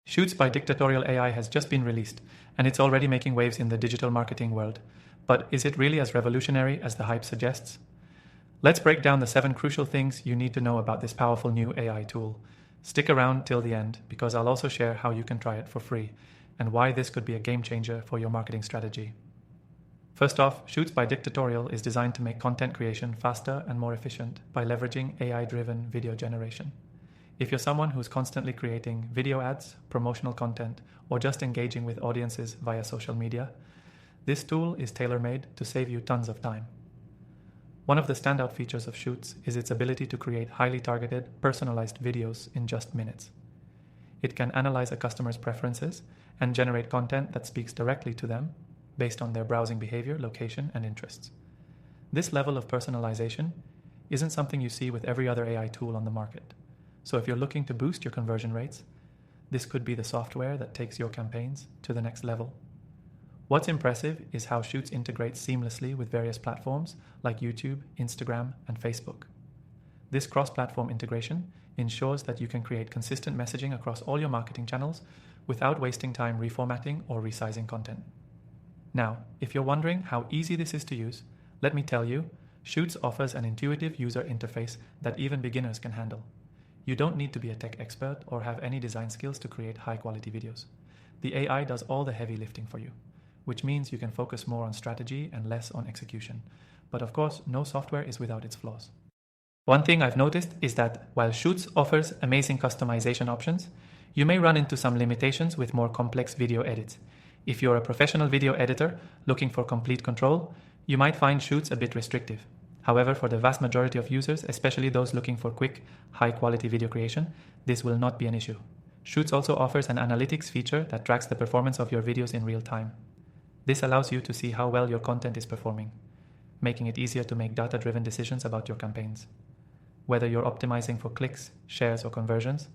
Shoots by Diktatorial AI has just been released, and it's already making waves in the digital marketing world. But is it really as revolutionary as the hype suggests? Let's break down the 7 crucial things you need to know about this powerful new AI tool. Stick around till the end, because I'll also share how you can try it for free, and why this could be a game changer for your marketing strategy. First off, Shoots by Diktatorial is designed to make content creation faster and more efficient by leveraging AI-driven video generation. If you're someone who's constantly creating video ads, promotional content, or just engaging with audiences via social media, this tool is tailor-made to save you tons of time. One of the standout features of Shoots is its ability to create highly targeted, personalized videos in just minutes. It can analyze a customer's preferences and generate content that speaks directly to them based on their browsing behavior, location, and interests. This level of personalization isn't something you see with every other AI tool on the market. So if you're looking to boost your conversion rates, this could be the software that takes your campaigns to the next level. What's impressive is how Shoots integrates seamlessly with various platforms like YouTube, Instagram, and Facebook. This cross-platform integration ensures that you can create consistent messaging across all your marketing channels without wasting time reformatting or resizing content. Now, if you're wondering how easy this is to use, let me tell you, Shoots offers an intuitive user interface that even beginners can handle. You don't need to be a tech expert or have any design skills to create high-quality videos. The AI does all the heavy lifting for you, which means you can focus more on strategy and less on execution. But of course, no software is without its flaws. One thing I've noticed is that while Shoots offers amazing customization options, you may run into some limitations with more complex video edits. If you're a professional video editor looking for complete control, you might find Shoots a bit restrictive. However, for the vast majority of users, especially those looking for quick, high-quality video creation, this will not be an issue. Shoots also offers an analytics feature that tracks the performance of your videos in real time. This allows you to see how well your content is performing, making it easier to make data-driven decisions about your campaigns. Whether you're optimizing for clicks, shares, or conversions,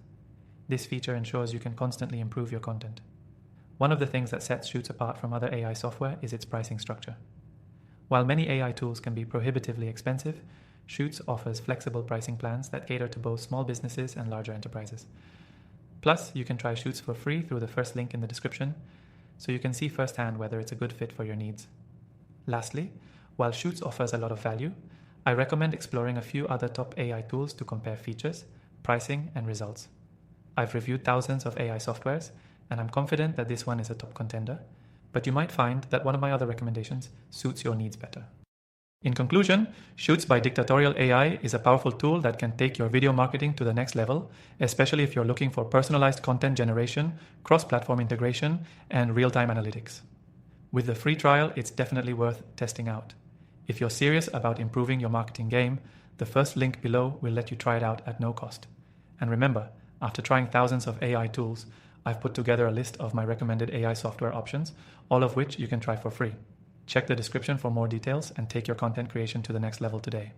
this feature ensures you can constantly improve your content. One of the things that sets Shoots apart from other AI software is its pricing structure. While many AI tools can be prohibitively expensive, Shoots offers flexible pricing plans that cater to both small businesses and larger enterprises. Plus, you can try Shoots for free through the first link in the description, so you can see firsthand whether it's a good fit for your needs. Lastly, while Shoots offers a lot of value, I recommend exploring a few other top AI tools to compare features, pricing, and results. I've reviewed thousands of AI softwares, and I'm confident that this one is a top contender, but you might find that one of my other recommendations suits your needs better. In conclusion, Shoots by Diktatorial AI is a powerful tool that can take your video marketing to the next level, especially if you're looking for personalized content generation, cross-platform integration, and real-time analytics. With the free trial, it's definitely worth testing out. If you're serious about improving your marketing game, the first link below will let you try it out at no cost. And remember, after trying thousands of AI tools, I've put together a list of my recommended AI software options, all of which you can try for free. Check the description for more details and take your content creation to the next level today.